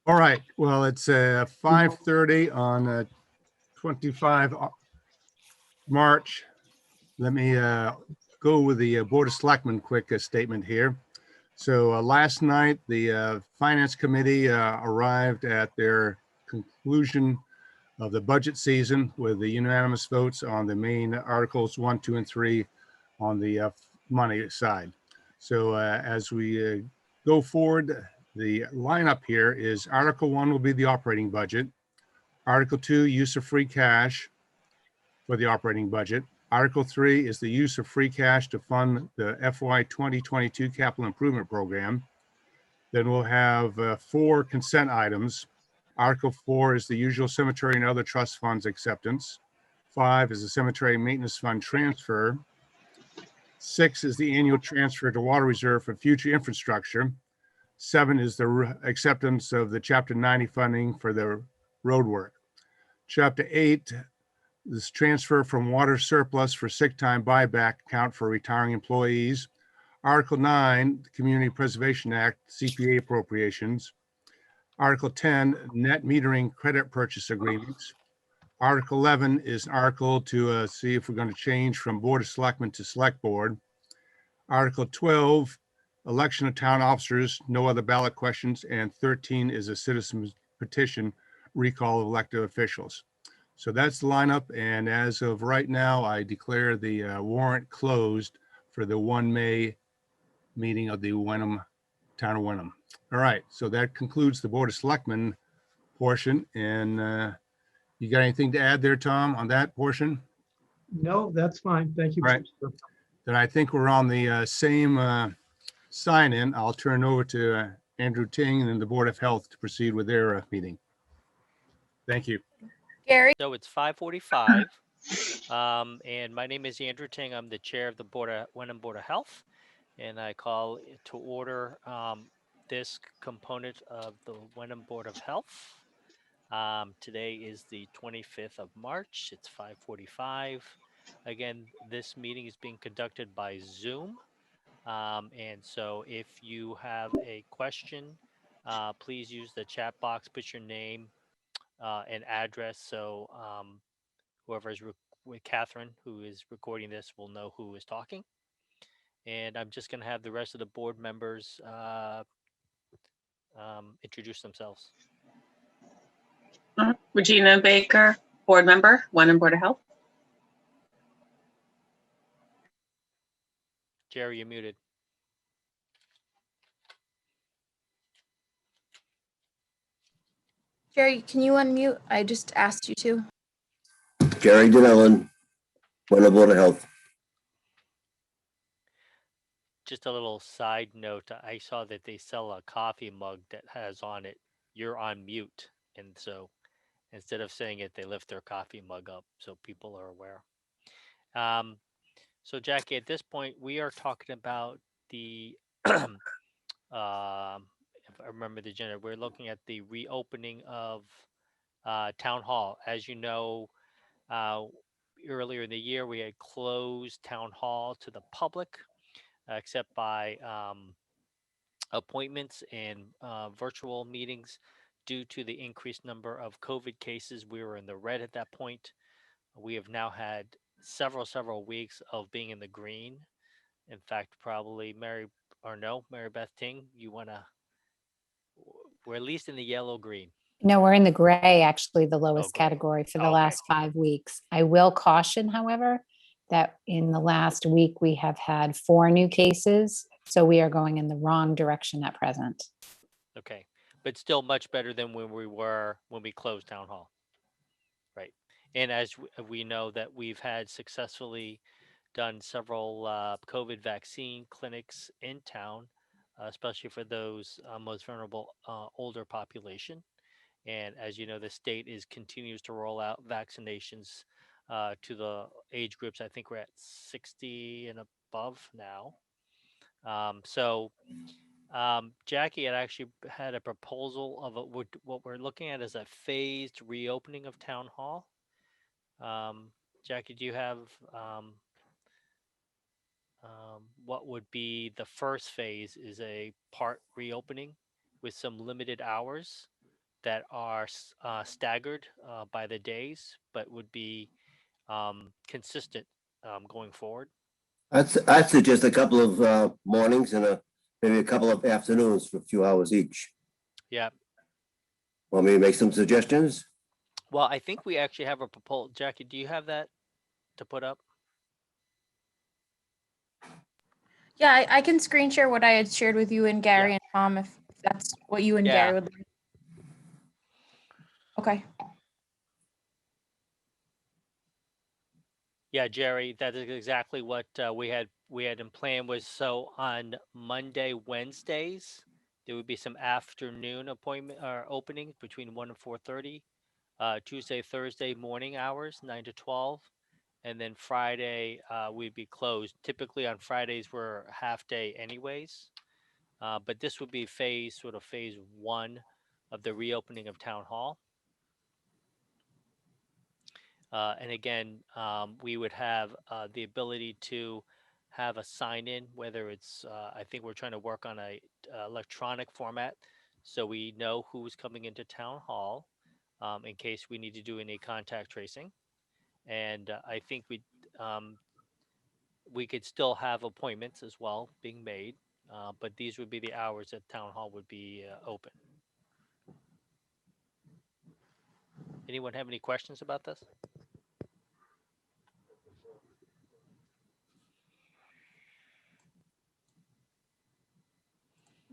All right, well, it's 5:30 on 25 March. Let me go with the Board of Selectmen quick statement here. So last night, the Finance Committee arrived at their conclusion of the budget season with the unanimous votes on the main articles 1, 2, and 3 on the money side. So as we go forward, the lineup here is Article 1 will be the operating budget. Article 2, use of free cash for the operating budget. Article 3 is the use of free cash to fund the FY 2022 capital improvement program. Then we'll have 4 consent items. Article 4 is the usual cemetery and other trust funds acceptance. 5 is the cemetery maintenance fund transfer. 6 is the annual transfer to water reserve for future infrastructure. 7 is the acceptance of the Chapter 90 funding for the road work. Chapter 8 is transfer from water surplus for sick time buyback account for retiring employees. Article 9, the Community Preservation Act, CPA appropriations. Article 10, net metering credit purchase agreements. Article 11 is an article to see if we're going to change from Board of Selectmen to Select Board. Article 12, election of town officers, no other ballot questions, and 13 is a citizen's petition, recall of elected officials. So that's the lineup, and as of right now, I declare the warrant closed for the 1 May meeting of the Wenham, Town of Wenham. All right, so that concludes the Board of Selectmen portion, and you got anything to add there, Tom, on that portion? No, that's fine. Thank you. All right. Then I think we're on the same sign-in. I'll turn over to Andrew Ting and the Board of Health to proceed with their meeting. Thank you. Gary? So it's 5:45, and my name is Andrew Ting. I'm the chair of the Wenham Board of Health, and I call to order this component of the Wenham Board of Health. Today is the 25th of March. It's 5:45. Again, this meeting is being conducted by Zoom, and so if you have a question, please use the chat box, put your name and address, so whoever is with Catherine, who is recording this, will know who is talking. And I'm just going to have the rest of the board members introduce themselves. Regina Baker, board member, Wenham Board of Health. Jerry, you're muted. Jerry, can you unmute? I just asked you to. Gary Denellen, Wenham Board of Health. Just a little side note, I saw that they sell a coffee mug that has on it, "You're on mute." And so instead of saying it, they lift their coffee mug up so people are aware. So Jackie, at this point, we are talking about the, if I remember the agenda, we're looking at the reopening of Town Hall. As you know, earlier in the year, we had closed Town Hall to the public, except by appointments and virtual meetings. Due to the increased number of COVID cases, we were in the red at that point. We have now had several weeks of being in the green. In fact, probably Mary Beth Ting, we're at least in the yellow-green. No, we're in the gray, actually, the lowest gray. category for the Okay. last 5 weeks. I will caution, however, that in the last week, we have had 4 new cases. So we are going in the wrong direction at present. Okay, but still much better than when we closed Town Hall. Right. And as we know that we've had successfully done several COVID vaccine clinics in town, especially for those most vulnerable older population. And as you know, the state continues to roll out vaccinations to the age groups. I think we're at 60 and above now. Jackie had actually had a proposal of what we're looking at as a phased reopening of Town Hall. Jackie, do you have what would be the first phase is a part reopening with some limited hours that are staggered by the days, but would be consistent going forward. I'd suggest a couple of mornings and maybe a couple of afternoons for a few hours each. Yeah. Want me to make some suggestions? Well, I think we actually have a proposal. Jackie, do you have that to put up? Yeah, I can screen share what I had shared with you and Gary Yeah. and Tom if that's what you and Yeah. Gary would like. Okay. Yeah, Jerry, that is exactly what we had in plan was so on Monday, Wednesdays, there would be some afternoon appointment or openings between 1 and 4:30. Tuesday, Thursday morning hours, 9 to 12. And then Friday, we'd be closed. Typically on Fridays, we're half day anyways. But this would be phase one of the reopening of town hall. And again, we would have the ability to have a sign in, whether it's, I think we're trying to work on a electronic format so we know who's coming into town hall in case we need to do any contact tracing. And I think we could still have appointments as well being made, but these would be the hours that town hall would be open. Anyone have any questions about this?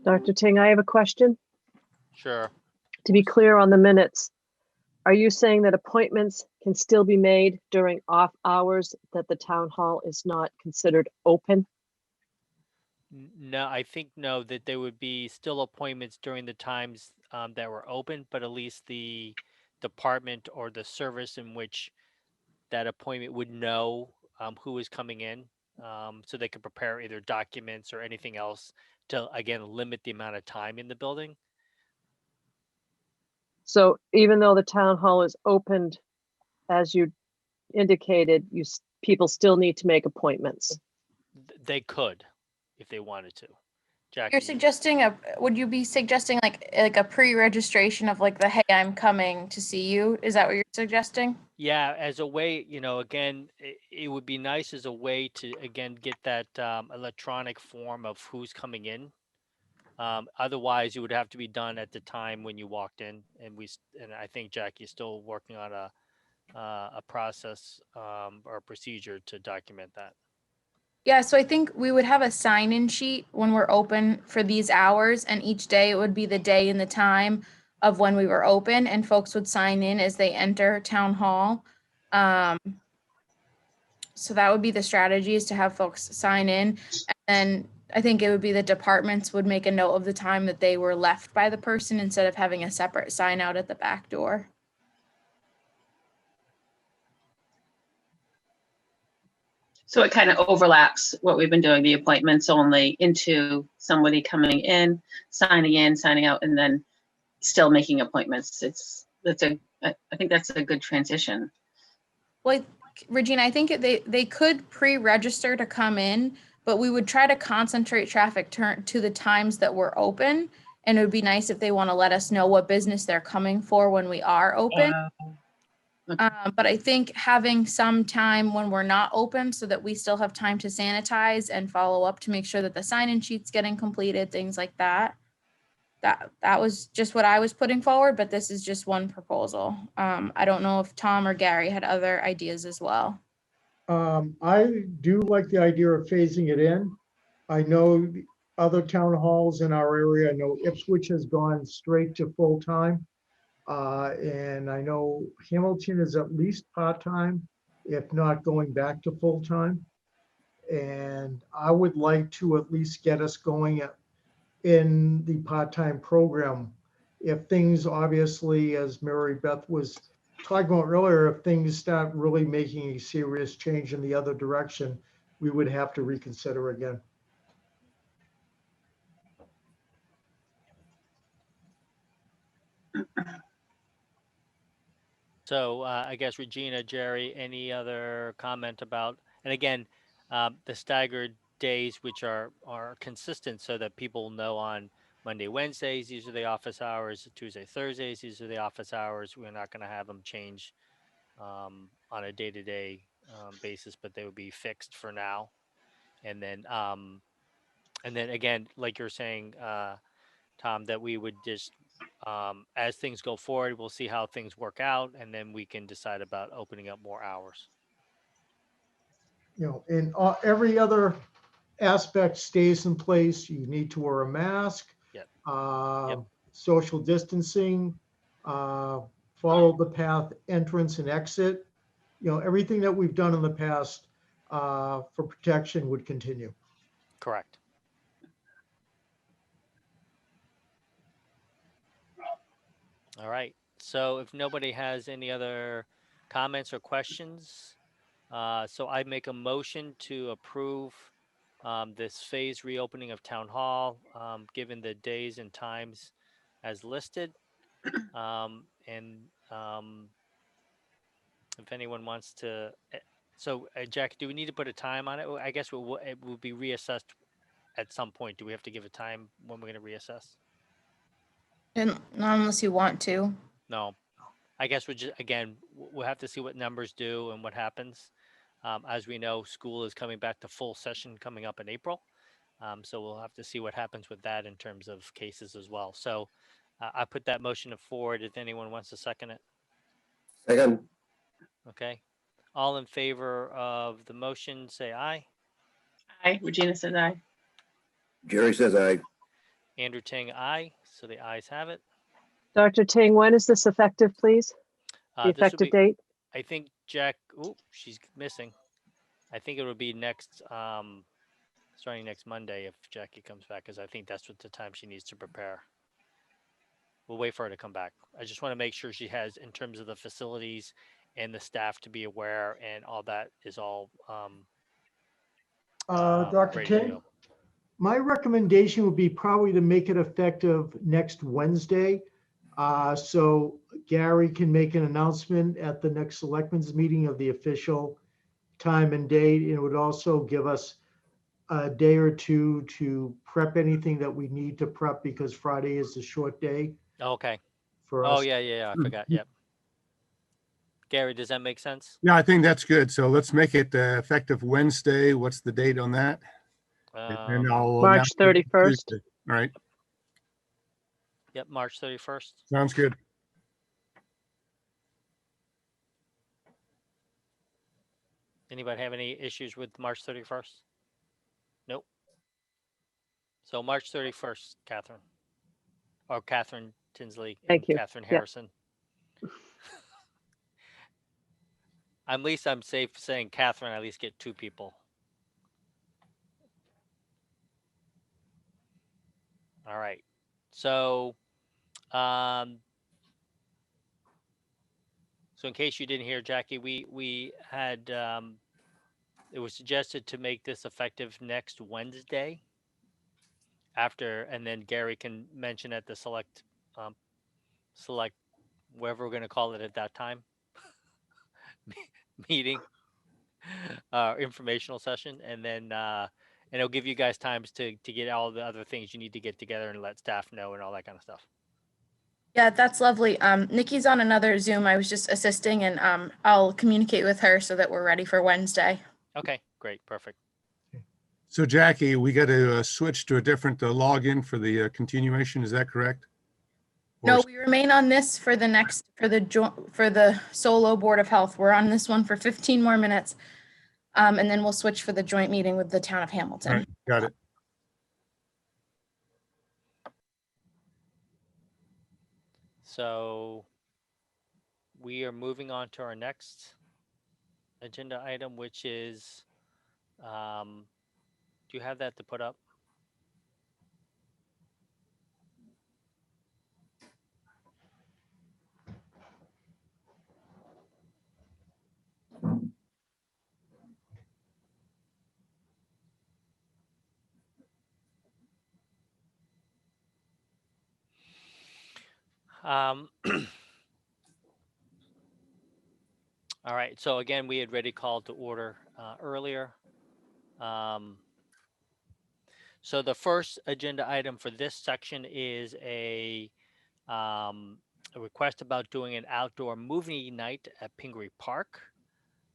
Dr. Ting, I have a question. Sure. To be clear on the minutes, are you saying that appointments can still be made during off hours that the town hall is not considered open? No, I think no, that there would be still appointments during the times that were open, but at least the department or the service in which that appointment would know who is coming in, so they could prepare either documents or anything else to, again, limit the amount of time in the building. So even though the town hall is opened, as you indicated, people still need to make appointments. They could, if they wanted to. Jackie, You're suggesting would you be suggesting like a pre-registration of like the, hey, I'm coming to see you? Is that what you're suggesting? yeah, as a way, again, it would be nice as a way to, again, get that electronic form of who's coming in. Otherwise, it would have to be done at the time when you walked in, and and I think Jackie's still working on a process or procedure to document that. Yeah, so I think we would have a sign-in sheet when we're open for these hours, and each day it would be the day and the time of when we were open, and folks would sign in as they enter town hall. So that would be the strategy, is to have folks sign in, and I think it would be the departments would make a note of the time that they were left by the person instead of having a separate sign out at the back door. So it kind of overlaps what we've been doing, the appointments only into somebody coming in, signing out, and then still making appointments. I think that's a good transition. Well, Regina, I think they could pre-register to come in, but we would try to concentrate traffic to the times that we're open. And it would be nice if they want to let us know what business they're coming for when we are open. But I think having some time when we're not open so that we still have time to sanitize and follow up to make sure that the sign-in sheet's getting completed, things like that. That was just what I was putting forward, but this is just one proposal. I don't know if Tom or Gary had other ideas as well. I do like the idea of phasing it in. I know the other town halls in our area, I know Ipswich has gone straight to full-time. And I know Hamilton is at least part-time, if not going back to full-time. And I would like to at least get us going in the part-time program. If things, obviously, as Mary Beth was talking about earlier, if things start really making a serious change in the other direction, we would have to reconsider again. So I guess Regina, Jerry, any other comment about, and again, the staggered days, which are consistent so that people know on Monday, Wednesdays, these are the office hours. Tuesday, Thursdays, these are the office hours. We're not going to have them change on a day-to-day basis, but they would be fixed for now. And then again, like you're saying, Tom, that we would just, as things go forward, we'll see how things work out, and then we can decide about opening up more hours. And every other aspect stays in place. You need to wear a mask. Yep. Social distancing, follow the path, entrance and exit. Everything that we've done in the past for protection would continue. Correct. All right. So if nobody has any other comments or questions, so I make a motion to approve this phase reopening of town hall, given the days and times as listed. And if anyone wants to, so Jack, do we need to put a time on it? I guess it will be reassessed at some point. Do we have to give a time when we're going to reassess? And not unless you want to. No, I guess we'll have to see what numbers do and what happens. As we know, school is coming back to full session coming up in April. So we'll have to see what happens with that in terms of cases as well. So I put that motion forward. If anyone wants to second it. Second, Okay. All in favor of the motion, say aye. Aye. Regina says aye. Jerry says aye. Andrew Ting, aye. So the ayes have it. Dr. Ting, when is this effective, please? The This will effective be, date? I think Jack, she's missing. I think it will be next, starting next Monday if Jackie comes back, because I think that's what the time she needs to prepare. We'll wait for her to come back. I just want to make sure she has, in terms of the facilities and the staff to be aware, and all that is all Dr. ready to King, go. my recommendation would be probably to make it effective next Wednesday. So Gary can make an announcement at the next selectmen's meeting of the official time and date. It would also give us a day or two to prep anything that we need to prep, because Friday is a short day Okay. for Oh, us. yeah. I forgot. Yep. Gary, does that make sense? Yeah, I think that's good. So let's make it effective Wednesday. What's the date on that? And I'll March announce it 31st. Tuesday. All right, Yep, March 31st. sounds good. Anybody have any issues with March 31st? Nope. So March 31st, Catherine. Or Catherine Tinsley and Thank you. Catherine Yep. Harrison. At least I'm safe saying Catherine, I at least get two people. All right. So, so in case you didn't hear, Jackie, we had, it was suggested to make this effective next Wednesday after, and then Gary can mention at the select, whatever we're going to call it at that time, meeting, informational session, and then, and it'll give you guys times to get all the other things you need to get together and let staff know and all that kind of stuff. Yeah, that's lovely. Nikki's on another Zoom. I was just assisting, and I'll communicate with her so that we're ready for Wednesday. Okay, great, perfect. So Jackie, we got to switch to a different login for the continuation. Is that correct? No, Or- we remain on this for the solo Board of Health. We're on this one for 15 more minutes. And then we'll switch for the joint meeting with the town of All Hamilton. right, got it. So we are moving on to our next agenda item, which is, do you have that to put up? All right, so again, we had ready called to order earlier. So the first agenda item for this section is a request about doing an outdoor movie night at Pingree Park.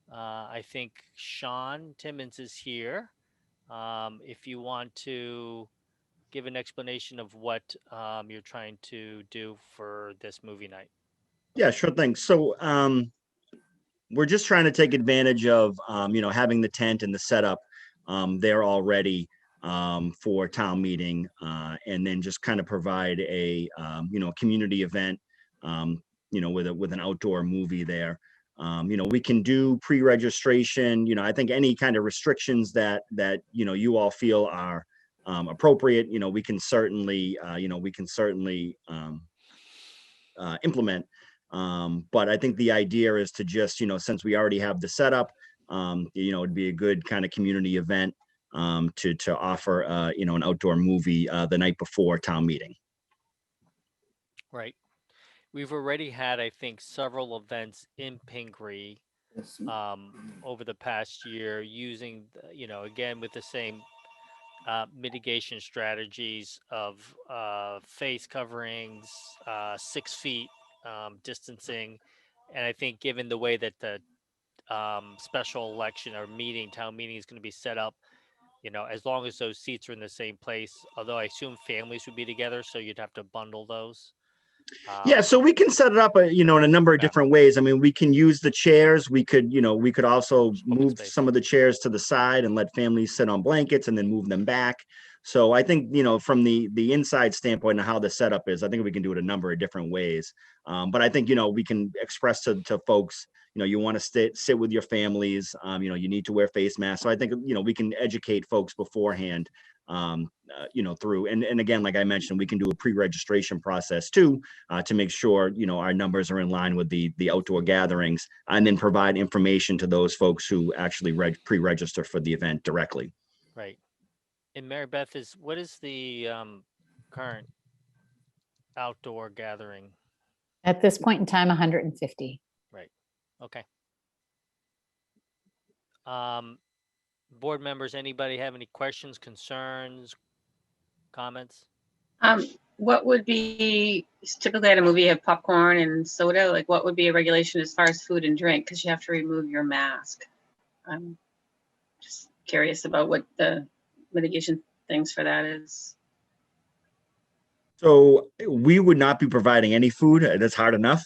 I think Sean Timmons is here. If you want to give an explanation of what you're trying to do for this movie night. Yeah, sure thing. So we're just trying to take advantage of having the tent and the setup there already for town meeting, and then just kind of provide a community event with an outdoor movie there. We can do pre-registration. I think any kind of restrictions that you all feel are appropriate. We can certainly implement. But I think the idea is to just, since we already have the setup, it'd be a good kind of community event to offer, an outdoor movie the night before town meeting. Right. We've already had, I think, several events in Pingree over the past year using, again, with the same mitigation strategies of face coverings, 6 feet distancing. And I think given the way that the special election or town meeting is going to be set up, as long as those seats are in the same place, although I assume families would be together, so you'd have to bundle those. Yeah, so we can set it up, in a number of Yeah. different ways. I mean, we can use the chairs. We could also Open move space. some of the chairs to the side and let families sit on blankets and then move them back. So I think, from the inside standpoint of how the setup is, I think we can do it a number of different ways. But I think, we can express to folks, you want to sit with your families, you need to wear face masks. So I think, we can educate folks beforehand, through, and again, like I mentioned, we can do a pre-registration process too, to make sure, our numbers are in line with the outdoor gatherings, and then provide information to those folks who actually pre-register for the event directly. Right. And Mary Beth, what is the current outdoor gathering? At this point in time, 150. Right. Okay. Board members, anybody have any questions, concerns, comments? What would be typically at a movie, you have popcorn and soda, like what would be a regulation as far as food and drink? Because you have to remove your mask. I'm just curious about what the mitigation things for that is. So we would not be providing any food. That's hard enough.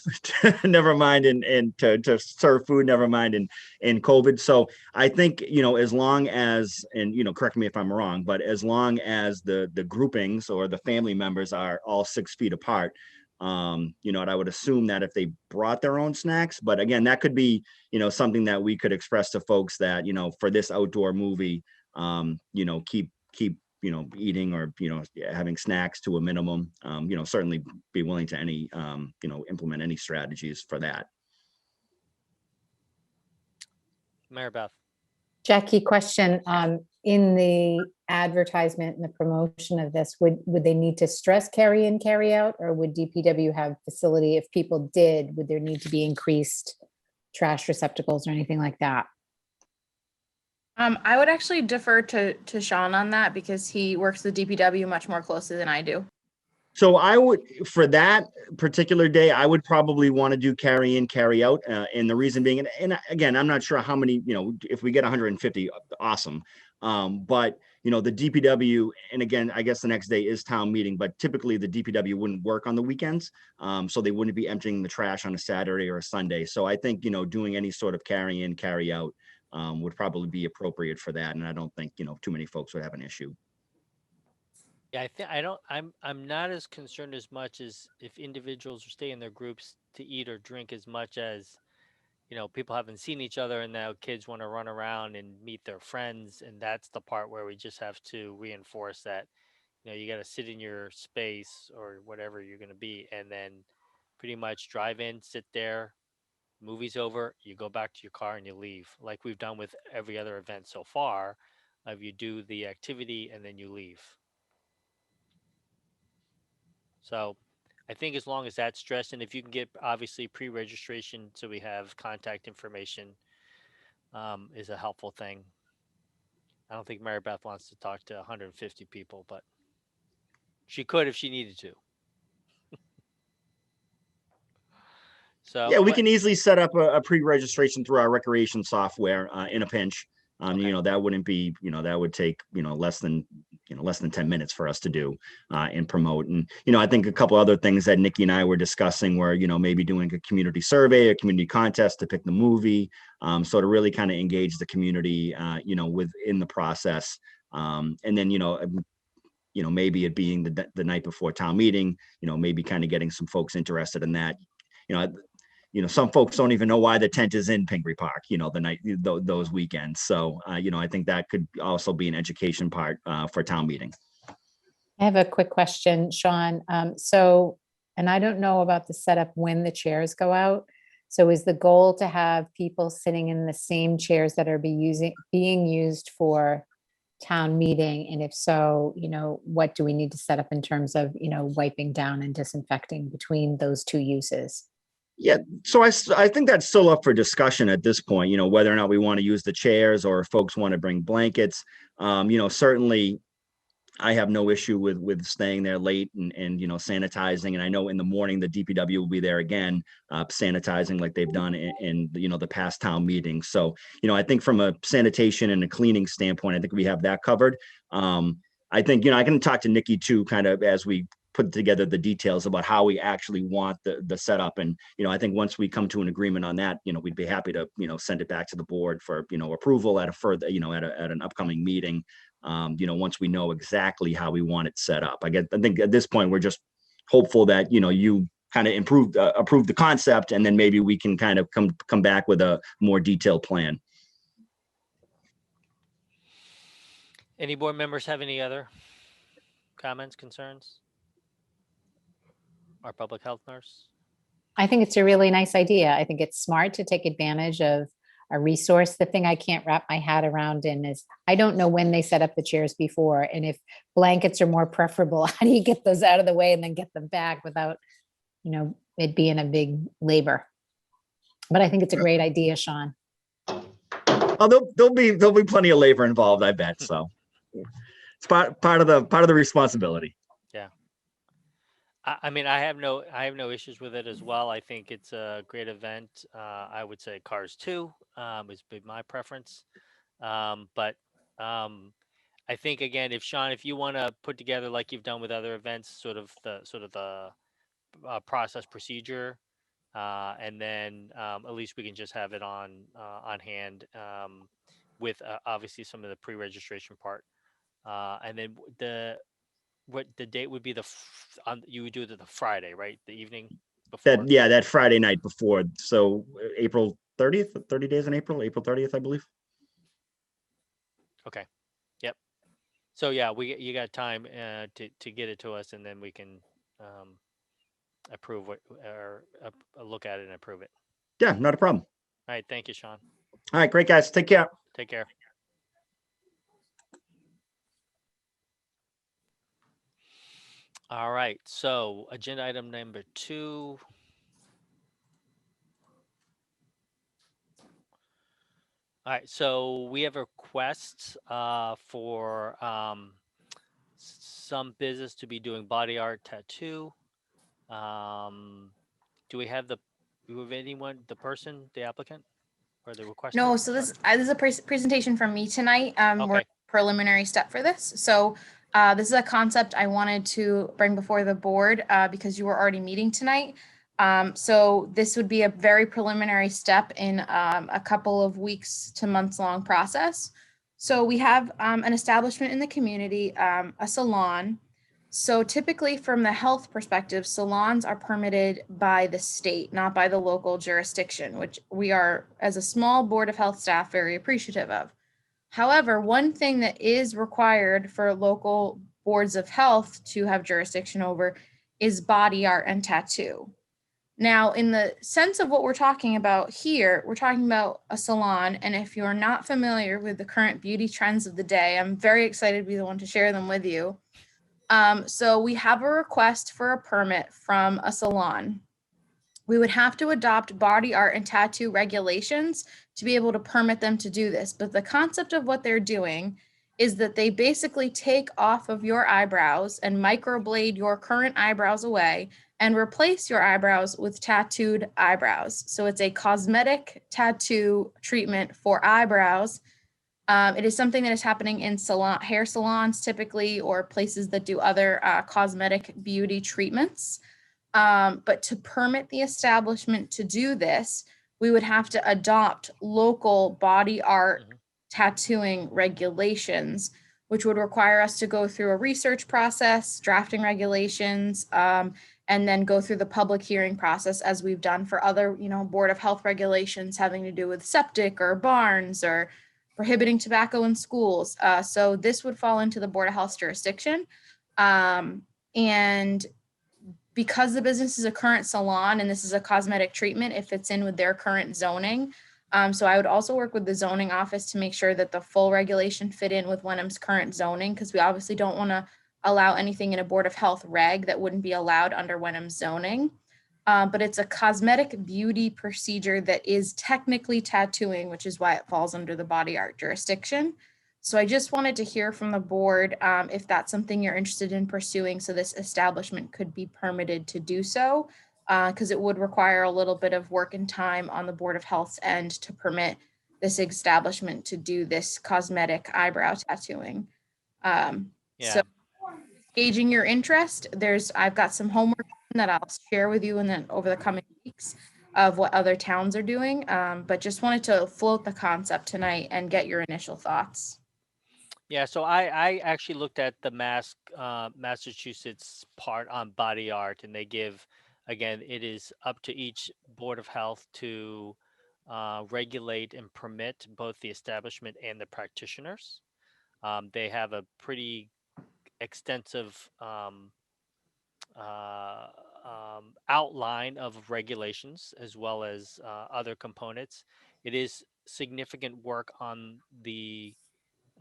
Never mind and to serve food, never mind in COVID. So I think, as long as, and, correct me if I'm wrong, but as long as the groupings or the family members are all 6 feet apart, and I would assume that if they brought their own snacks, but again, that could be, something that we could express to folks that, for this outdoor movie, keep eating or, having snacks to a minimum, certainly be willing to implement any strategies for that. Mary Beth. Jackie, question, in the advertisement and the promotion of this, would they need to stress carry in, carry out, or would DPW have facility? If people did, would there need to be increased trash receptacles or anything like that? I would actually defer to Sean on that because he works with DPW much more closely than I do. So I would, for that particular day, I would probably want to do carry in, carry out. And the reason being, and again, I'm not sure how many, if we get 150, awesome. But, the DPW, and again, I guess the next day is town meeting, but typically the DPW wouldn't work on the weekends. So they wouldn't be emptying the trash on a Saturday or a Sunday. So I think, doing any sort of carry in, carry out would probably be appropriate for that. And I don't think, too many folks would have an issue. Yeah, I'm not as concerned as much as if individuals stay in their groups to eat or drink as much as, people haven't seen each other and now kids want to run around and meet their friends. And that's the part where we just have to reinforce that, you got to sit in your space or whatever you're going to be, and then pretty much drive in, sit there, movie's over, you go back to your car and you leave, like we've done with every other event so far. You do the activity and then you leave. So I think as long as that's stressed, and if you can get obviously pre-registration so we have contact information, is a helpful thing. I don't think Mary Beth wants to talk to 150 people, but she could if she needed to. So Yeah, we can easily set up a pre-registration through our recreation software in a pinch. Okay. That wouldn't be, that would take, less than 10 minutes for us to do and promote. And, I think a couple other things that Nikki and I were discussing were, maybe doing a community survey, a community contest to pick the movie. So to really kind of engage the community, within the process. And then, maybe it being the night before town meeting, maybe kind of getting some folks interested in that. Some folks don't even know why the tent is in Pingree Park, the night, those weekends. So, I think that could also be an education part for town meeting. I have a quick question, Sean. And I don't know about the setup when the chairs go out. So is the goal to have people sitting in the same chairs that are being used for town meeting? And if so, what do we need to set up in terms of, wiping down and disinfecting between those two uses? Yeah, so I think that's still up for discussion at this point, whether or not we want to use the chairs or if folks want to bring blankets. Certainly I have no issue with staying there late and sanitizing. And I know in the morning, the DPW will be there again, sanitizing like they've done in the past town meetings. So, I think from a sanitation and a cleaning standpoint, I think we have that covered. I think, I can talk to Nikki too, kind of as we put together the details about how we actually want the setup. And, I think once we come to an agreement on that, we'd be happy to, send it back to the board for, approval at a further, at an upcoming meeting. Once we know exactly how we want it set up. I think at this point, we're just hopeful that, you kind of approve the concept, and then maybe we can kind of come back with a more detailed plan. Any board members have any other comments, concerns? Our public health nurse? I think it's a really nice idea. I think it's smart to take advantage of a resource. The thing I can't wrap my head around in is I don't know when they set up the chairs before, and if blankets are more preferable, how do you get those out of the way and then get them back without, it being a big labor? But I think it's a great idea, Sean. Oh, there'll be plenty of labor involved, I bet. So it's part of the responsibility. Yeah. I mean, I have no issues with it as well. I think it's a great event. I would say Cars 2 is my preference. But I think again, if Sean, if you want to put together like you've done with other events, sort of the process procedure, and then at least we can just have it on hand with obviously some of the pre-registration part, and then what the date would be you would do it the Friday, right? The evening before. That Friday night before. So April 30th, 30 days in April 30th, I believe. Okay. Yep. So yeah, you got time to get it to us, and then we can approve or look at it and approve it. Yeah, not a problem. All right. Thank you, Sean. All right, great guys. Take care. Take care. All right, so agenda item number 2. All right, so we have requests for some business to be doing body art tattoo. Do we have the applicant or the requester? No, so this is a presentation from me tonight. We're Okay. preliminary step for this. So this is a concept I wanted to bring before the board because you were already meeting tonight. So this would be a very preliminary step in a couple of weeks to months long process. So we have an establishment in the community, a salon. So typically from the health perspective, salons are permitted by the state, not by the local jurisdiction, which we are, as a small board of health staff, very appreciative of. However, one thing that is required for local boards of health to have jurisdiction over is body art and tattoo. Now, in the sense of what we're talking about here, we're talking about a salon. And if you're not familiar with the current beauty trends of the day, I'm very excited to be the one to share them with you. So we have a request for a permit from a salon. We would have to adopt body art and tattoo regulations to be able to permit them to do this. But the concept of what they're doing is that they basically take off of your eyebrows and microblade your current eyebrows away and replace your eyebrows with tattooed eyebrows. So it's a cosmetic tattoo treatment for eyebrows. It is something that is happening in hair salons typically, or places that do other cosmetic beauty treatments. But to permit the establishment to do this, we would have to adopt local body art tattooing regulations, which would require us to go through a research process, drafting regulations, and then go through the public hearing process as we've done for other, Board of Health regulations having to do with septic or barns or prohibiting tobacco in schools. So this would fall into the Board of Health jurisdiction. And because the business is a current salon and this is a cosmetic treatment, it fits in with their current zoning. So I would also work with the zoning office to make sure that the full regulation fit in with Wenham's current zoning, because we obviously don't want to allow anything in a Board of Health reg that wouldn't be allowed under Wenham's zoning. But it's a cosmetic beauty procedure that is technically tattooing, which is why it falls under the body art jurisdiction. So I just wanted to hear from the board if that's something you're interested in pursuing, so this establishment could be permitted to do so, because it would require a little bit of work and time on the Board of Health's end to permit this establishment to do this cosmetic eyebrow tattooing. Yeah. So gauging your interest, I've got some homework that I'll share with you and then over the coming weeks of what other towns are doing. But just wanted to float the concept tonight and get your initial thoughts. Yeah, so I actually looked at the Massachusetts part on body art, and they give, again, it is up to each Board of Health to regulate and permit both the establishment and the practitioners. They have a pretty extensive outline of regulations as well as other components. It is significant work on the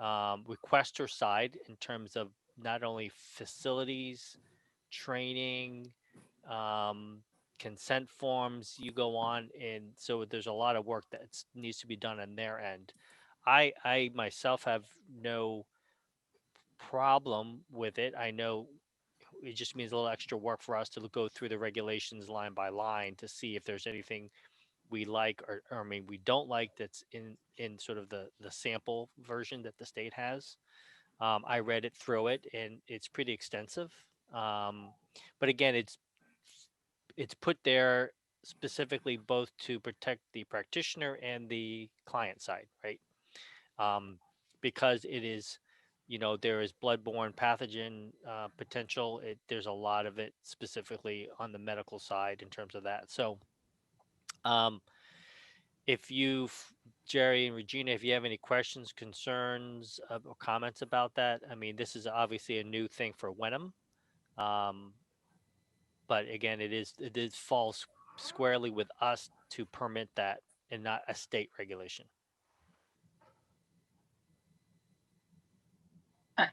requester side in terms of not only facilities, training, consent forms, you go on, and so there's a lot of work that needs to be done on their end. I myself have no problem with it. I know it just means a little extra work for us to go through the regulations line by line to see if there's anything we like or I mean we don't like that's in sort of the sample version that the state has. I read it through it and it's pretty extensive. But again, it's put there specifically both to protect the practitioner and the client side, right? Because it is, there is bloodborne pathogen potential. There's a lot of it specifically on the medical side in terms of that. So, if you, Jerry and Regina, if you have any questions, concerns, or comments about that, I mean, this is obviously a new thing for Wenham. But again, it falls squarely with us to permit that and not a state regulation.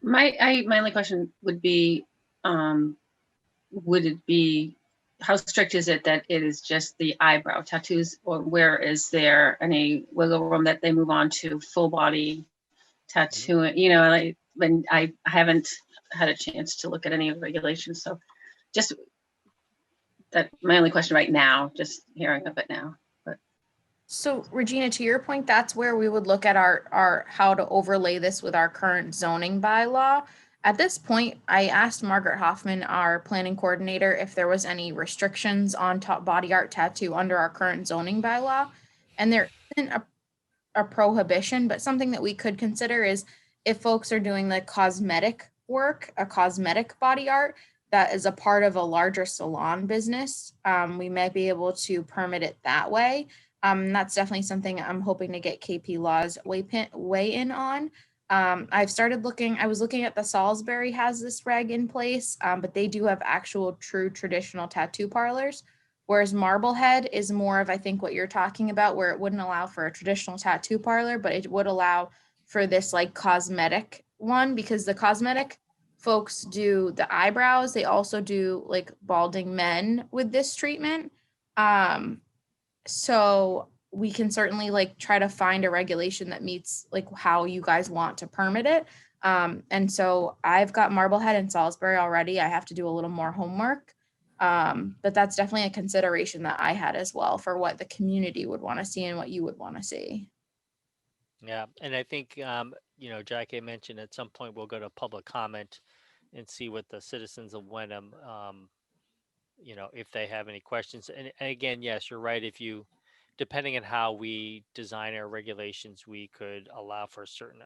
My only question would be, would it be, how strict is it that it is just the eyebrow tattoos, or where is there any wiggle room that they move on to full body tattooing? When I haven't had a chance to look at any of the regulations, so just that my only question right now, just hearing of it now. So Regina, to your point, that's where we would look at our how to overlay this with our current zoning bylaw. At this point, I asked Margaret Hoffman, our planning coordinator, if there was any restrictions on body art tattoo under our current zoning bylaw. And there isn't a prohibition, but something that we could consider is if folks are doing the cosmetic work, a cosmetic body art that is a part of a larger salon business, we might be able to permit it that way. That's definitely something I'm hoping to get KP Law's weigh in on. I was looking at the Salisbury has this reg in place, but they do have actual true traditional tattoo parlors, whereas Marblehead is more of, I think, what you're talking about, where it wouldn't allow for a traditional tattoo parlor, but it would allow for this like cosmetic one, because the cosmetic folks do the eyebrows. They also do like balding men with this treatment. So we can certainly like try to find a regulation that meets like how you guys want to permit it. And so I've got Marblehead and Salisbury already. I have to do a little more homework. But that's definitely a consideration that I had as well for what the community would want to see and what you would want to see. Yeah, and I think Jackie mentioned at some point we'll go to public comment and see what the citizens of Wenham, if they have any questions. And again, yes, you're right. If you, depending on how we design our regulations, we could allow for certain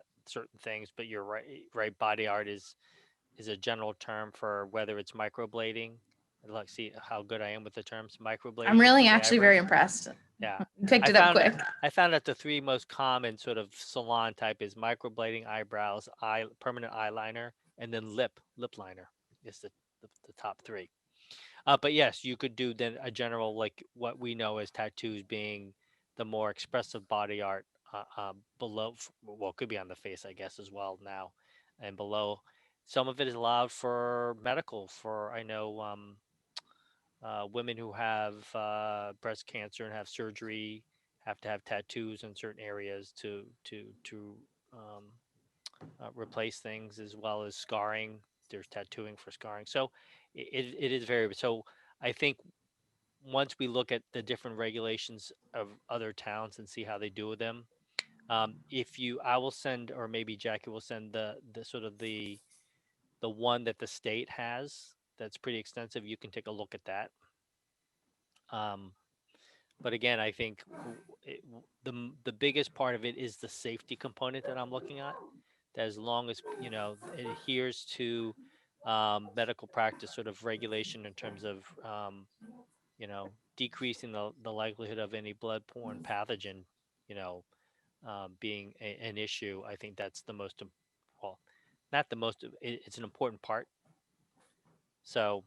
things. But you're right. Right, body art is a general term for whether it's microblading. Like, see how good I am with the terms microblading. I'm really for the actually very eyebrows. impressed. Yeah. You picked it up quick. I found that the three most common sort of salon type is microblading, eyebrows, permanent eyeliner, and then lip liner is the top three. But yes, you could do then a general, like what we know as tattoos being the more expressive body art below. Well, it could be on the face, I guess, as well now, and below. Some of it is allowed for medical. For I know women who have breast cancer and have surgery have to have tattoos in certain areas to um, replace things, as well as scarring. There's tattooing for scarring, so it is very. So I think once we look at the different regulations of other towns and see how they do with them, I will send, or maybe Jackie will send the sort of the one that the state has that's pretty extensive. You can take a look at that. Um, But again, I think the biggest part of it is the safety component that I'm looking at. That as long as it adheres to medical practice sort of regulation in terms of decreasing the likelihood of any bloodborne pathogen, you know, being an issue. I think that's the most well, not the most. It's an important part. So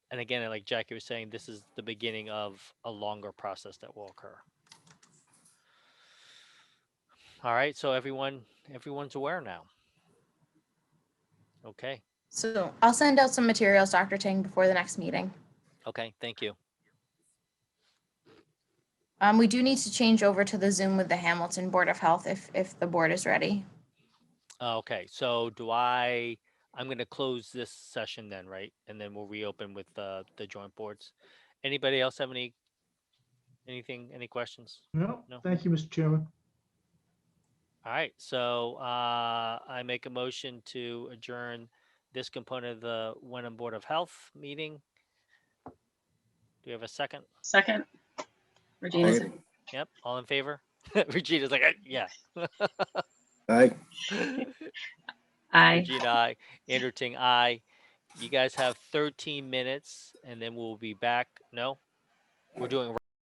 and again, like Jackie was saying, this is the beginning of a longer process that will occur. All right, so everyone's aware now. Okay. So I'll send out some materials, Dr. Ting, before the next meeting. Okay, thank you. We do need to change over to the Zoom with the Hamilton Board of Health if the board is ready. Okay, so I'm going to close this session then, right? And then we'll reopen with the joint boards. Anybody else have any questions? No, No? thank you, Mr. Chairman. All right, so I make a motion to adjourn this component of the Wenham Board of Health meeting. Do we have a second? Second. Regina. Aye. Yep, all in favor? Regina's like, yeah. Aye. Aye. Regina, aye. Andrew Ting, aye. You guys have 13 minutes, and then we'll be back. No, we're doing